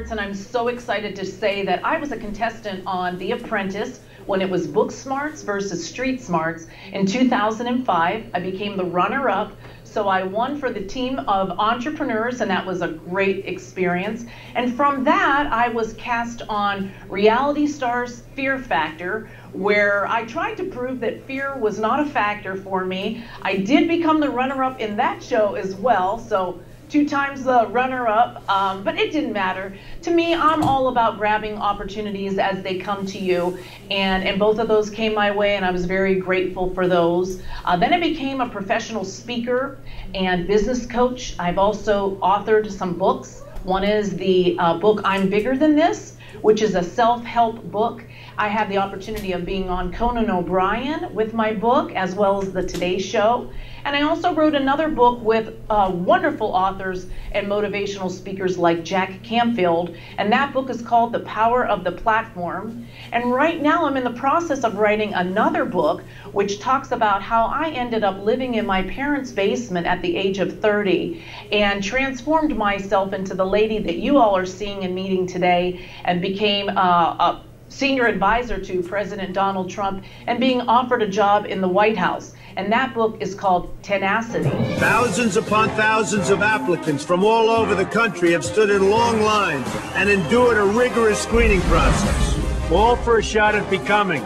Goertz, and I'm so excited to say that I was a contestant on The Apprentice when it was book smarts versus street smarts in 2005. I became the runner-up, so I won for the team of entrepreneurs, and that was a great experience. And from that, I was cast on Reality Star's Fear Factor, where I tried to prove that fear was not a factor for me. I did become the runner-up in that show as well, so 2 times the runner-up, but it didn't matter. To me, I'm all about grabbing opportunities as they come to you, and both of those came my way, and I was very grateful for those. Then I became a professional speaker and business coach. I've also authored some books. One is the book I'm Bigger Than This, which is a self-help book. I had the opportunity of being on Conan O'Brien with my book, as well as the Today Show. And I also wrote another book with wonderful authors and motivational speakers like Jack Canfield, and that book is called The Power of the Platform. And right now I'm in the process of writing another book which talks about how I ended up living in my parents' basement at the age of 30 and transformed myself into the lady that you all are seeing and meeting today, and became a senior advisor to President Donald Trump and being offered a job in the White House. And that book is called Tenacity. Thousands upon thousands of applicants from all over the country have stood in long lines and endured a rigorous screening process, all for a shot at becoming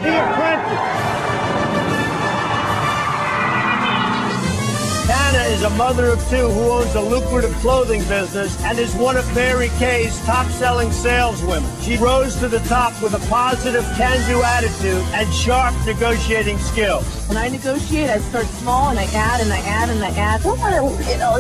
the apprentice. Tana is a mother of 2 who owns a lucrative clothing business and is one of Mary Kay's top-selling saleswomen. She rose to the top with a positive can-do attitude and sharp negotiating skills. When I negotiate, I start small and I add and I add and I add.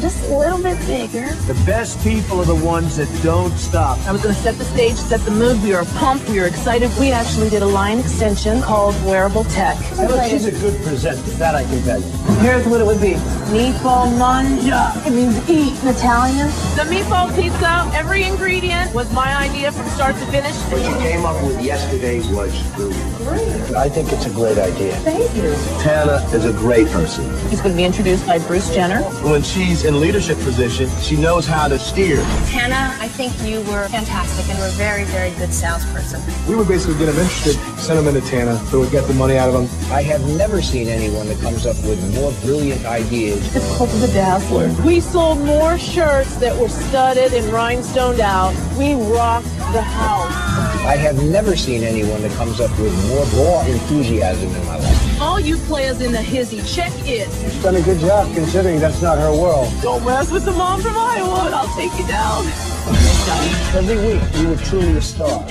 Just a little bit bigger. The best people are the ones that don't stop. I was going to set the stage, set the mood. We were pumped. We were excited. We actually did a line extension called Wearable Tech. Look, she's a good presenter. That I can tell you. Here's what it would be. Meatball manja. It means eat in Italian. The meatball pizza, every ingredient was my idea from start to finish. What you came up with yesterday was brilliant. I think it's a great idea. Thank you. Tana is a great person. He's going to be introduced by Bruce Jenner. When she's in leadership position, she knows how to steer. Tana, I think you were fantastic and were a very, very good salesperson. We would basically get them interested, send them into Tana, so we'd get the money out of them. I have never seen anyone that comes up with more brilliant ideas. It's called the Dazzler. We sold more shirts that were studded and rhinestoned out. We rocked the house. I have never seen anyone that comes up with more raw enthusiasm in my life. All you players in the hizzy, check it. She's done a good job considering that's not her world. Don't mess with the mom from Iowa and I'll take you down. Every week, you were truly a star.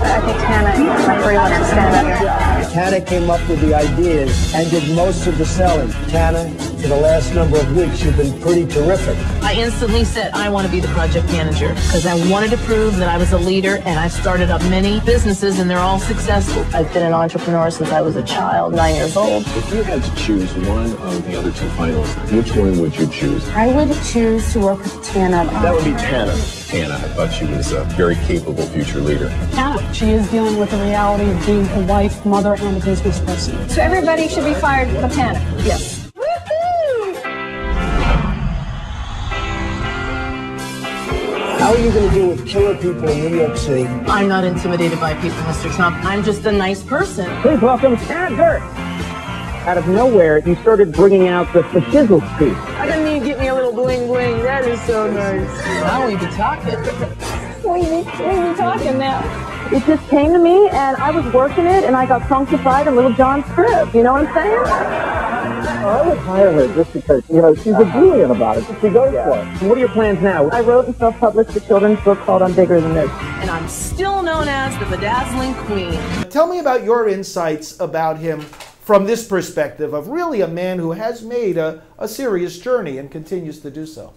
I think Tana is my pretty much stand up here. Tana came up with the ideas and did most of the selling. Tana, for the last number of weeks, you've been pretty terrific. I instantly said I want to be the project manager because I wanted to prove that I was a leader, and I've started up many businesses and they're all successful. I've been an entrepreneur since I was a child, 9 years old. If you had to choose one of the other 2 finalists, which one would you choose? I would choose to work with Tana. That would be Tana. Tana, I thought she was a very capable future leader. Tana, she is dealing with the reality of being a wife, mother, and a business person. So everybody should be fired but Tana. Yes. How are you going to deal with killer people in New York City? I'm not intimidated by people, Mr. Trump. I'm just a nice person. Please welcome Tana Goertz. Out of nowhere, you started bringing out the shizzle speech. I didn't need to get me a little bling bling. That is so nice. Now we be talking. We be talking now. It just came to me, and I was working it, and I got funkified in Little John's crib. You know what I'm saying? I would hire her just because, she's a brilliant about it. She goes for it. What are your plans now? I wrote and self-published a children's book called I'm Bigger Than This. And I'm still known as the bedazzling queen. Tell me about your insights about him from this perspective of really a man who has made a serious journey and continues to do so.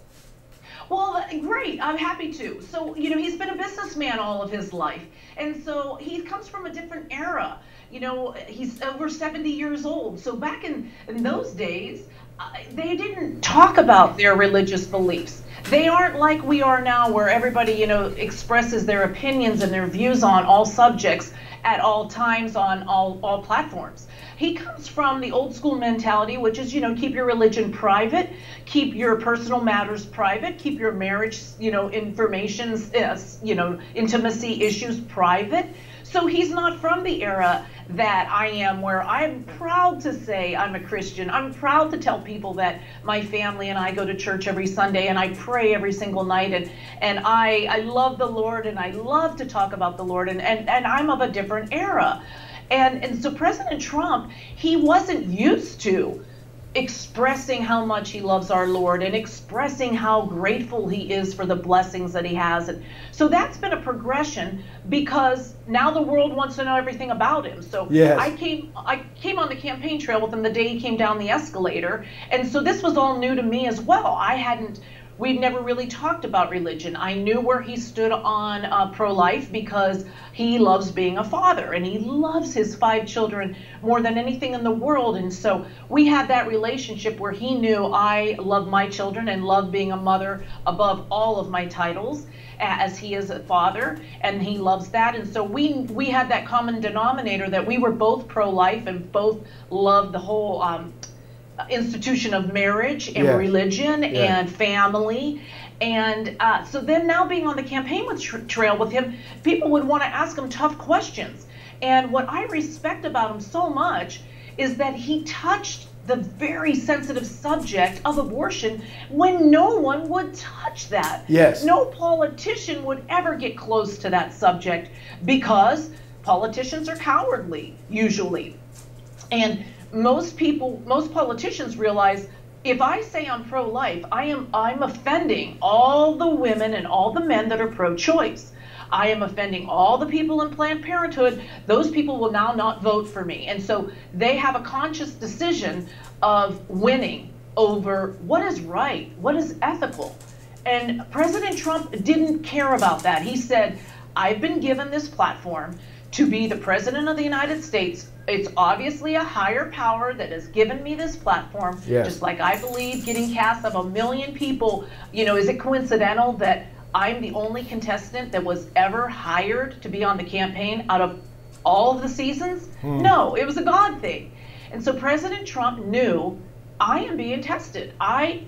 Well, great. I'm happy to. So, he's been a businessman all of his life. And so he comes from a different era. He's over 70 years old. So back in those days, they didn't talk about their religious beliefs. They aren't like we are now where everybody, expresses their opinions and their views on all subjects at all times on all platforms. He comes from the old school mentality, which is, keep your religion private, keep your personal matters private, keep your marriage, information, intimacy issues private. So he's not from the era that I am, where I'm proud to say I'm a Christian. I'm proud to tell people that my family and I go to church every Sunday and I pray every single night, and I love the Lord, and I love to talk about the Lord, and I'm of a different era. And so President Trump, he wasn't used to expressing how much he loves our Lord and expressing how grateful he is for the blessings that he has. And so that's been a progression, because now the world wants to know everything about him. So yes. I came on the campaign trail with him the day he came down the escalator. And so this was all new to me as well. We've never really talked about religion. I knew where he stood on pro-life, because he loves being a father and he loves his 5 children more than anything in the world. And so we had that relationship where he knew I love my children and love being a mother above all of my titles, as he is a father, and he loves that. And so we had that common denominator, that we were both pro-life and both loved the whole institution of marriage and religion and family. And so then now being on the campaign trail with him, people would want to ask him tough questions. And what I respect about him so much is that he touched the very sensitive subject of abortion when no one would touch that. Yes. No politician would ever get close to that subject, because politicians are cowardly usually. And most politicians realize, if I say I'm pro-life, I'm offending all the women and all the men that are pro-choice. I am offending all the people in Planned Parenthood. Those people will now not vote for me. And so they have a conscious decision of winning over what is right, what is ethical. And President Trump didn't care about that. He said, I've been given this platform to be the president of the United States. It's obviously a higher power that has given me this platform. Yes. Just like I believe getting cast of 1 million people, is it coincidental that I'm the only contestant that was ever hired to be on the campaign out of all of the seasons? No, it was a God thing. And so President Trump knew, I am being tested. I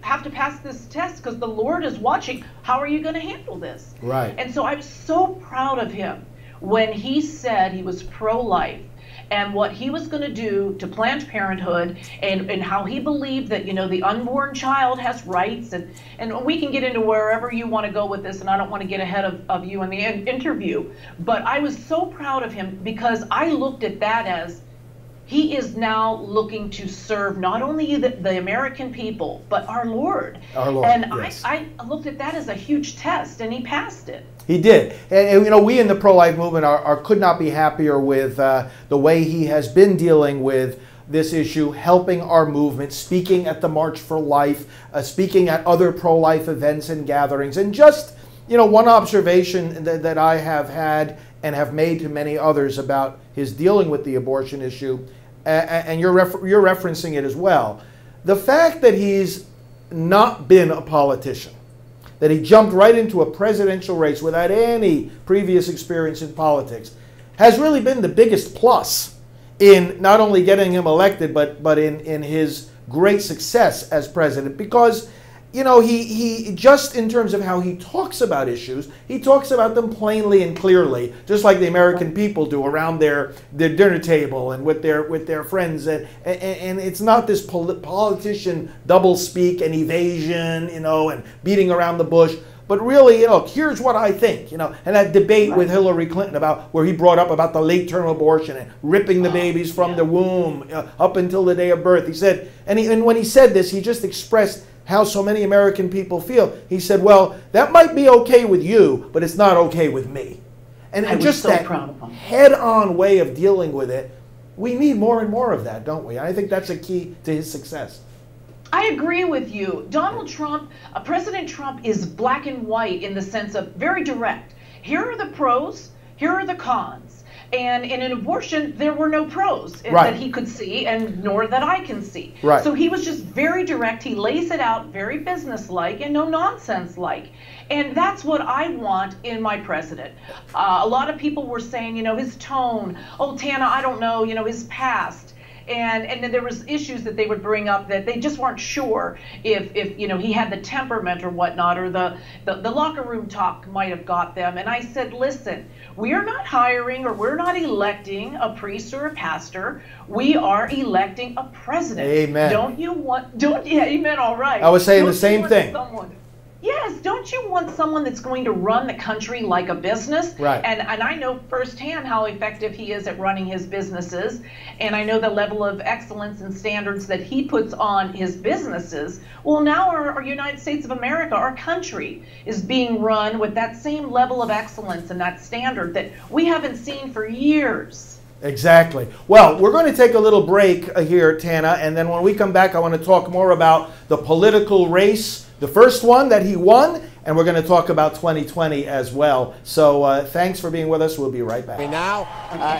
have to pass this test because the Lord is watching. How are you going to handle this? Right. And so I'm so proud of him when he said he was pro-life, and what he was going to do to Planned Parenthood, and how he believed that, the unborn child has rights, and we can get into wherever you want to go with this, and I don't want to get ahead of you in the interview, but I was so proud of him, because I looked at that as, he is now looking to serve not only the American people, but our Lord. Our Lord, and yes. I looked at that as a huge test, and he passed it. He did. And we in the pro-life movement could not be happier with the way he has been dealing with this issue, helping our movement, speaking at the March for Life, speaking at other pro-life events and gatherings. And just, one observation that I have had and have made to many others about his dealing with the abortion issue, and you're referencing it as well, the fact that he's not been a politician, that he jumped right into a presidential race without any previous experience in politics, has really been the biggest plus in not only getting him elected, but in his great success as president. Because, he just in terms of how he talks about issues, he talks about them plainly and clearly, just like the American people do around their dinner table and with their friends. And it's not this politician doublespeak and evasion, and beating around the bush. But really, here's what I think, and that debate with Hillary Clinton about where he brought up about the late-term abortion and ripping the babies from the womb up until the day of birth. He said, and when he said this, he just expressed how so many American people feel. He said, well, that might be okay with you, but it's not okay with me. And just that head-on way of dealing with it, we need more and more of that, don't we? I think that's a key to his success. I agree with you. Donald Trump, President Trump is black and white in the sense of very direct. Here are the pros, here are the cons. And in an abortion, there were no pros Right. that he could see, and nor that I can see. Right. So he was just very direct. He lays it out very business-like and no-nonsense-like. And that's what I want in my president. A lot of people were saying, you know, his tone, oh, Tana, I don't know, you know, his past. And then there was issues that they would bring up that they just weren't sure if you know, he had the temperament or whatnot, or the locker room talk might have got them. And I said, listen, we are not hiring or we're not electing a priest or a pastor. We are electing a president. Amen. Yeah, amen, all right. I was saying the same thing. Yes, don't you want someone that's going to run the country like a business? Right. And I know firsthand how effective he is at running his businesses, and I know the level of excellence and standards that he puts on his businesses. Well, now our United States of America, our country, is being run with that same level of excellence and that standard that we haven't seen for years. Exactly. Well, we're going to take a little break here, Tana, and then when we come back, I want to talk more about the political race, the first one that he won, and we're going to talk about 2020 as well. So thanks for being with us. We'll be right back. Now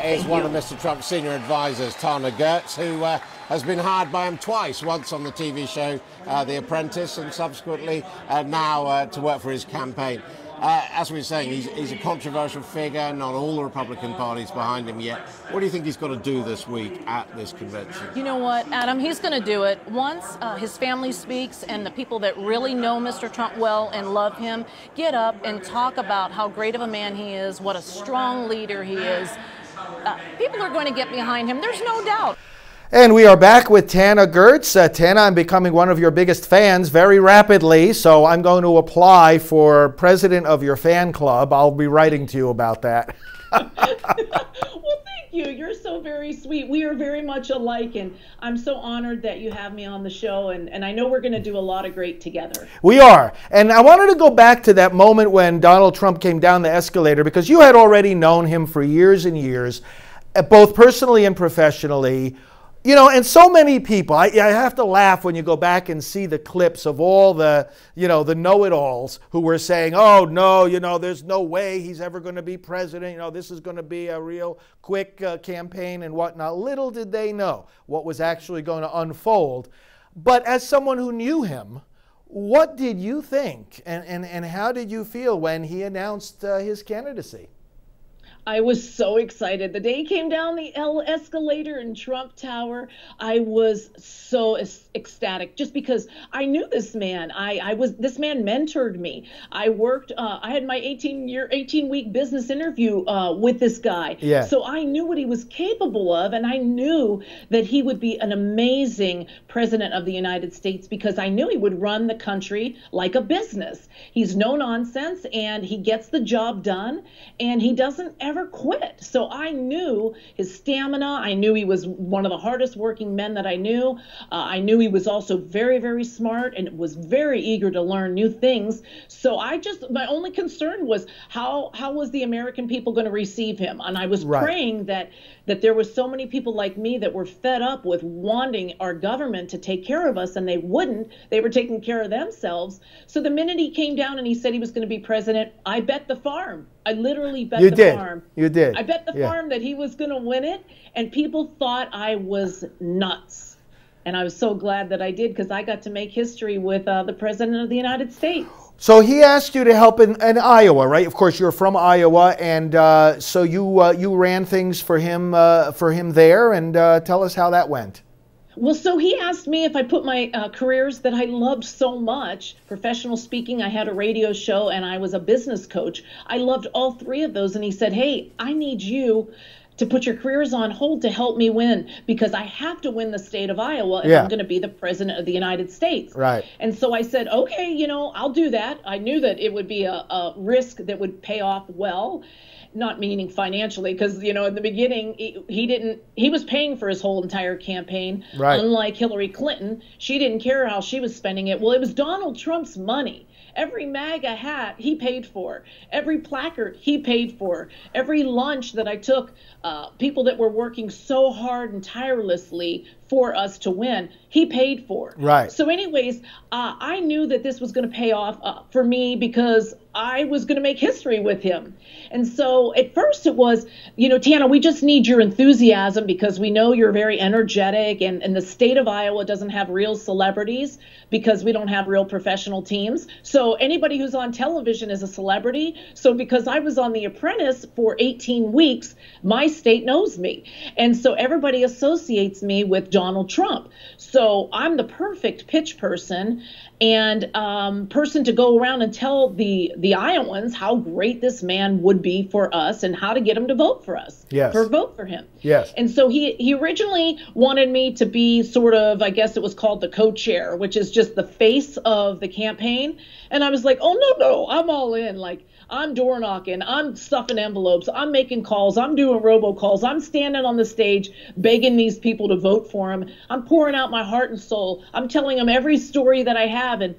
is one of Mr. Trump's senior advisors, Tana Goertz, who has been hired by him twice, once on the TV show The Apprentice, and subsequently now to work for his campaign. As we were saying, he's a controversial figure, not all the Republican Party's behind him yet. What do you think he's got to do this week at this convention? You know what, Adam, he's going to do it. Once his family speaks and the people that really know Mr. Trump well and love him get up and talk about how great of a man he is, what a strong leader he is, people are going to get behind him. There's no doubt. And we are back with Tana Goertz. Tana, I'm becoming one of your biggest fans very rapidly, so I'm going to apply for president of your fan club. I'll be writing to you about that. Well, thank you. You're so very sweet. We are very much alike, and I'm so honored that you have me on the show, and I know we're going to do a lot of great together. We are. And I wanted to go back to that moment when Donald Trump came down the escalator, because you had already known him for years and years, both personally and professionally. You know, and so many people, I have to laugh when you go back and see the clips of all the, you know, the know-it-alls who were saying, oh, no, you know, there's no way he's ever going to be president. You know, this is going to be a real quick campaign and whatnot. Little did they know what was actually going to unfold. But as someone who knew him, what did you think? And how did you feel when he announced his candidacy? I was so excited. The day he came down the escalator in Trump Tower, I was so ecstatic just because I knew this man. This man mentored me. I worked, I had my 18-week business interview with this guy. Yeah. So I knew what he was capable of, and I knew that he would be an amazing president of the United States because I knew he would run the country like a business. He's no nonsense, and he gets the job done, and he doesn't ever quit. So I knew his stamina. I knew he was one of the hardest working men that I knew. I knew he was also very, very smart and was very eager to learn new things. So my only concern was how was the American people going to receive him? And I was praying that there were so many people like me that were fed up with wanting our government to take care of us, and they wouldn't. They were taking care of themselves. So the minute he came down and he said he was going to be president, I bet the farm. I literally bet the farm. You did. I bet the farm that he was going to win it, and people thought I was nuts. And I was so glad that I did, because I got to make history with the President of the United States. So he asked you to help in Iowa, right? Of course, you're from Iowa, and so you ran things for him there, and tell us how that went. Well, so he asked me if I put my careers that I loved so much, professional speaking, I had a radio show, and I was a business coach. I loved all three of those, and he said, hey, I need you to put your careers on hold to help me win, because I have to win the state of Iowa if I'm going to be the president of the United States. Right. And so I said, okay, you know, I'll do that. I knew that it would be a risk that would pay off well. Not meaning financially, because, you know, in the beginning, he was paying for his whole entire campaign. Right. Unlike Hillary Clinton, she didn't care how she was spending it. Well, it was Donald Trump's money. Every MAGA hat he paid for. Every placard he paid for. Every lunch that I took, people that were working so hard and tirelessly for us to win, he paid for. Right. So anyways, I knew that this was going to pay off for me, because I was going to make history with him. And so at first it was, you know, Tana, we just need your enthusiasm because we know you're very energetic, and the state of Iowa doesn't have real celebrities because we don't have real professional teams. So anybody who's on television is a celebrity. So because I was on The Apprentice for 18 weeks, my state knows me. And so everybody associates me with Donald Trump. So I'm the perfect pitch person and person to go around and tell the Iowans how great this man would be for us and how to get them to vote for us. Yes. Or vote for him. Yes. And so he originally wanted me to be sort of, I guess it was called the co-chair, which is just the face of the campaign. And I was like, oh, no, I'm all in. Like, I'm door knocking, I'm stuffing envelopes, I'm making calls, I'm doing robocalls, I'm standing on the stage begging these people to vote for him. I'm pouring out my heart and soul. I'm telling them every story that I have. And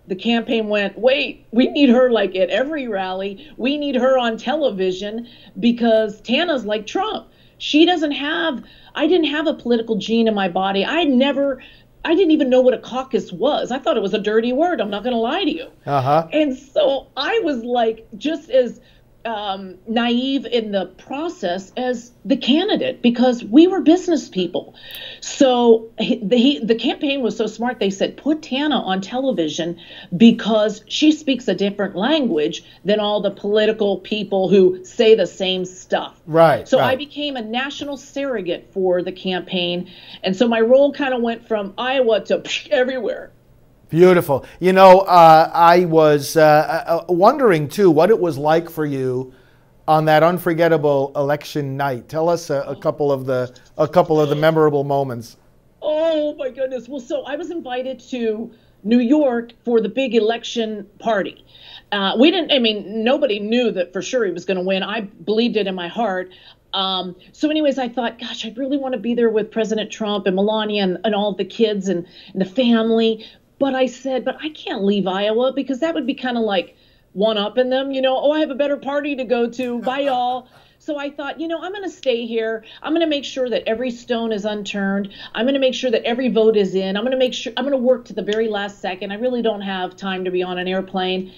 the campaign went, wait, we need her like at every rally. We need her on television because Tana's like Trump. She doesn't have, I didn't have a political gene in my body. I didn't even know what a caucus was. I thought it was a dirty word. I'm not going to lie to you. And so I was like just as naive in the process as the candidate because we were business people. So the campaign was so smart. They said, put Tana on television because she speaks a different language than all the political people who say the same stuff. Right. So right. I became a national surrogate for the campaign. And so my role kind of went from Iowa to everywhere. Beautiful. You know, I was wondering, too, what it was like for you on that unforgettable election night. Tell us a couple of the memorable moments. Oh, my goodness. Well, so I was invited to New York for the big election party. Nobody knew that for sure he was going to win. I believed it in my heart. So anyways, I thought, gosh, I really want to be there with President Trump and Melania and all the kids and the family. But I said, but I can't leave Iowa because that would be kind of like one-upping them, you know, oh, I have a better party to go to. Bye, y'all. So I thought, you know, I'm going to stay here. I'm going to make sure that every stone is unturned. I'm going to make sure that every vote is in. I'm going to work to the very last second. I really don't have time to be on an airplane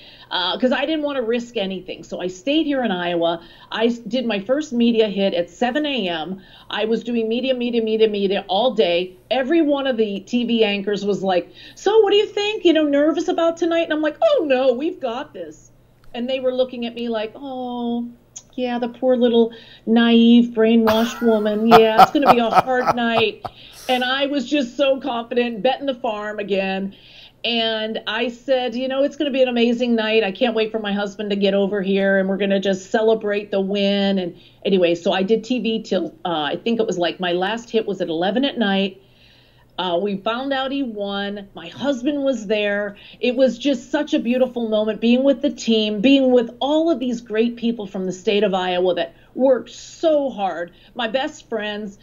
because I didn't want to risk anything. So I stayed here in Iowa. I did my first media hit at 7 a.m. I was doing media all day. Every one of the TV anchors was like, so what do you think? You know, nervous about tonight? And I'm like, oh, no, we've got this. And they were looking at me like, oh, yeah, the poor little naive, brainwashed woman. Yeah, it's going to be a hard night. And I was just so confident, betting the farm again. And I said, you know, it's going to be an amazing night. I can't wait for my husband to get over here, and we're going to just celebrate the win. And anyway, so I did TV till I think it was like my last hit was at 11 at night. We found out he won. My husband was there. It was just such a beautiful moment being with the team, being with all of these great people from the state of Iowa that worked so hard. My best friends,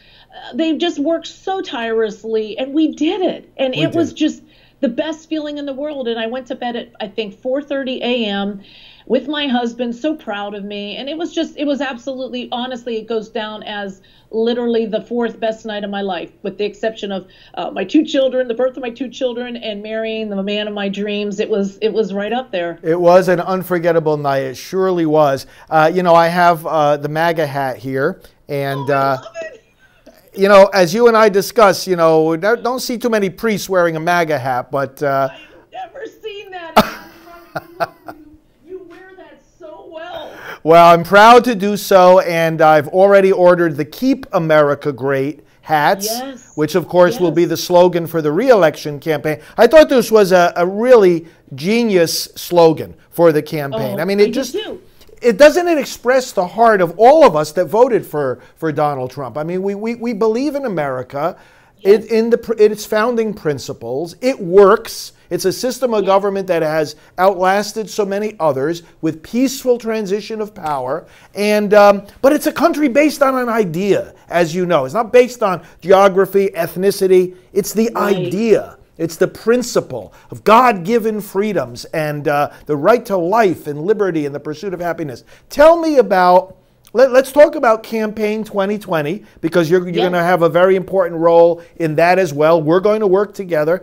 they just worked so tirelessly, and we did it. And it was just the best feeling in the world. And I went to bed at, I think, 4:30 a.m. with my husband, so proud of me. And it was absolutely, honestly, it goes down as literally the fourth best night of my life, with the exception of my two children, the birth of my two children, and marrying the man of my dreams. It was right up there. It was an unforgettable night. It surely was. You know, I have the MAGA hat here, and I love it. You know, as you and I discuss, you know, don't see too many priests wearing a MAGA hat, but I've never seen that. You wear that so well. Well, I'm proud to do so, and I've already ordered the Keep America Great hats, which of course will be the slogan for the re-election campaign. I thought this was a really genius slogan for the campaign. I mean, it doesn't express the heart of all of us that voted for Donald Trump. I mean, we believe in America, in its founding principles. It works. It's a system of government that has outlasted so many others with peaceful transition of power. And but it's a country based on an idea, as you know. It's not based on geography, ethnicity. It's the idea. It's the principle of God-given freedoms and the right to life and liberty and the pursuit of happiness. Tell me about, let's talk about Campaign 2020, because you're going to have a very important role in that as well. We're going to work together.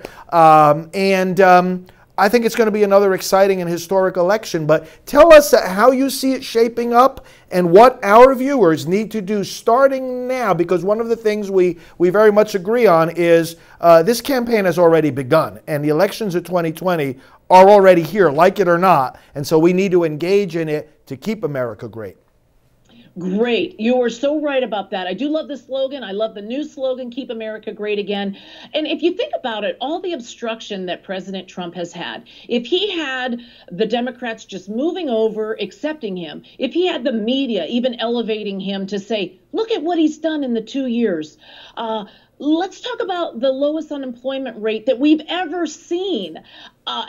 I think it's going to be another exciting and historic election. But tell us how you see it shaping up and what our viewers need to do starting now, because one of the things we very much agree on is this campaign has already begun, and the elections of 2020 are already here, like it or not. And so we need to engage in it to keep America great. Great. You are so right about that. I do love the slogan. I love the new slogan, Keep America Great Again. And if you think about it, all the obstruction that President Trump has had, if he had the Democrats just moving over, accepting him, if he had the media even elevating him to say, look at what he's done in the 2 years, let's talk about the lowest unemployment rate that we've ever seen.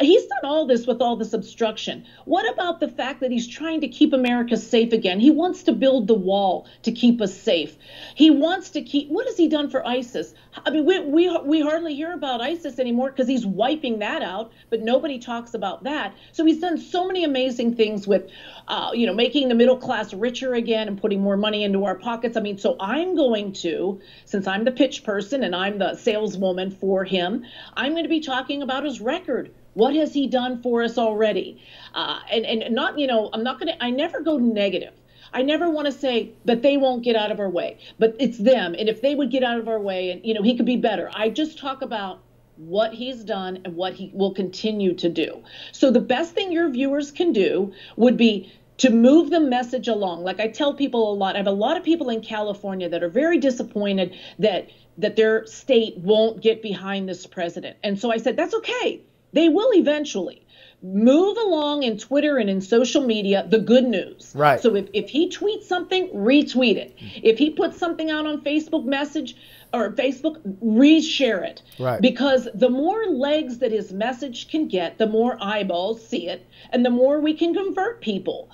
He's done all this with all this obstruction. What about the fact that he's trying to keep America safe again? He wants to build the wall to keep us safe. He wants to keep, what has he done for ISIS? I mean, we hardly hear about ISIS anymore because he's wiping that out, but nobody talks about that. So he's done so many amazing things with, making the middle class richer again and putting more money into our pockets. I mean, so I'm going to, since I'm the pitch person and I'm the saleswoman for him, I'm going to be talking about his record. What has he done for us already? And not, I never go negative. I never want to say that they won't get out of our way, but it's them. And if they would get out of our way and, he could be better. I just talk about what he's done and what he will continue to do. So the best thing your viewers can do would be to move the message along. Like I tell people a lot, I have a lot of people in California that are very disappointed that their state won't get behind this president. And so I said, that's okay. They will eventually. Move along in Twitter and in social media the good news. Right. So if he tweets something, retweet it. If he puts something out on Facebook message or Facebook, reshare it. Right. Because the more legs that his message can get, the more eyeballs see it, and the more we can convert people.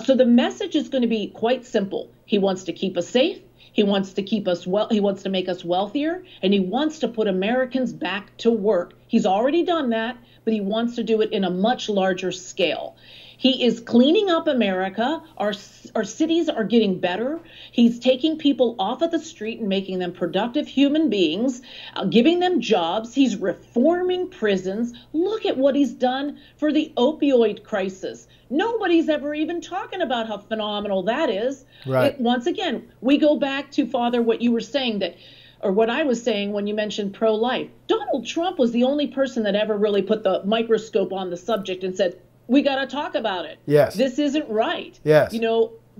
So the message is going to be quite simple. He wants to keep us safe. He wants to keep us well. He wants to make us wealthier, and he wants to put Americans back to work. He's already done that, but he wants to do it in a much larger scale. He is cleaning up America. Our cities are getting better. He's taking people off of the street and making them productive human beings, giving them jobs. He's reforming prisons. Look at what he's done for the opioid crisis. Nobody's ever even talking about how phenomenal that is. Right. Once again, we go back to, Father, what you were saying or what I was saying when you mentioned pro-life. Donald Trump was the only person that ever really put the microscope on the subject and said, we got to talk about it. Yes. This isn't right. Yes.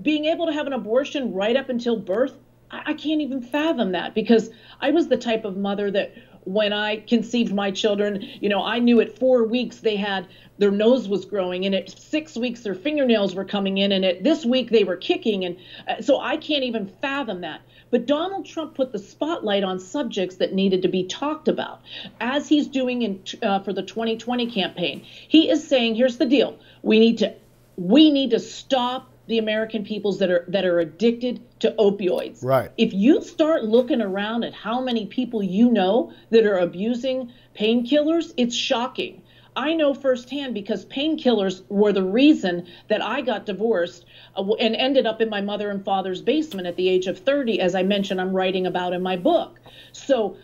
Being able to have an abortion right up until birth, I can't even fathom that, because I was the type of mother that when I conceived my children, I knew at 4 weeks their nose was growing, and at 6 weeks their fingernails were coming in, and at this week they were kicking. And so I can't even fathom that. But Donald Trump put the spotlight on subjects that needed to be talked about, as he's doing for the 2020 campaign. He is saying, here's the deal. We need to stop the American peoples that are addicted to opioids. Right. If you start looking around at how many people that are abusing painkillers, it's shocking. I know firsthand, because painkillers were the reason that I got divorced and ended up in my mother and father's basement at the age of 30, as I mentioned I'm writing about in my book. So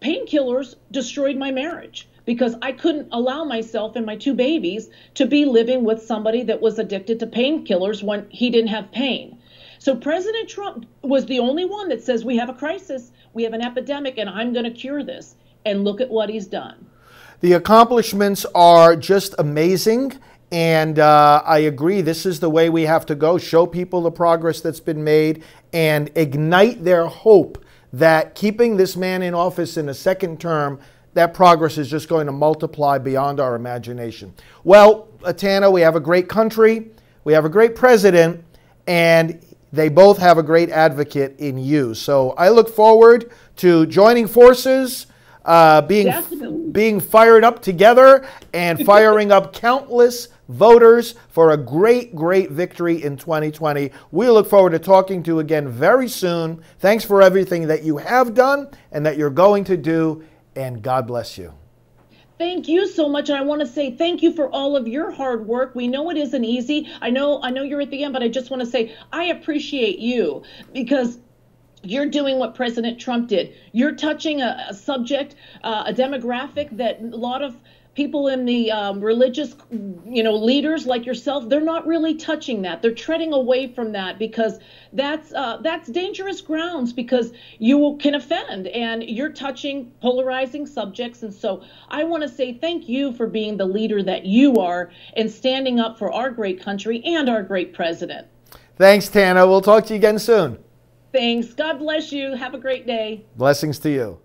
painkillers destroyed my marriage, because I couldn't allow myself and my 2 babies to be living with somebody that was addicted to painkillers when he didn't have pain. So President Trump was the only one that says, we have a crisis, we have an epidemic, and I'm going to cure this. And look at what he's done. The accomplishments are just amazing, and I agree, this is the way we have to go. Show people the progress that's been made and ignite their hope that keeping this man in office in a second term, that progress is just going to multiply beyond our imagination. Well, Tana, we have a great country, we have a great president, and they both have a great advocate in you. So I look forward to joining forces, being fired up together and firing up countless voters for a great, great victory in 2020. We look forward to talking to you again very soon. Thanks for everything that you have done and that you're going to do, and God bless you. Thank you so much. I want to say thank you for all of your hard work. We know it isn't easy. I know you're at the end, but I just want to say I appreciate you, because you're doing what President Trump did. You're touching a subject, a demographic that a lot of people in the religious, leaders like yourself, they're not really touching that. They're treading away from that because that's dangerous grounds, because you can offend and you're touching polarizing subjects. And so I want to say thank you for being the leader that you are and standing up for our great country and our great president. Thanks, Tana. We'll talk to you again soon. Thanks. God bless you. Have a great day. Blessings to you.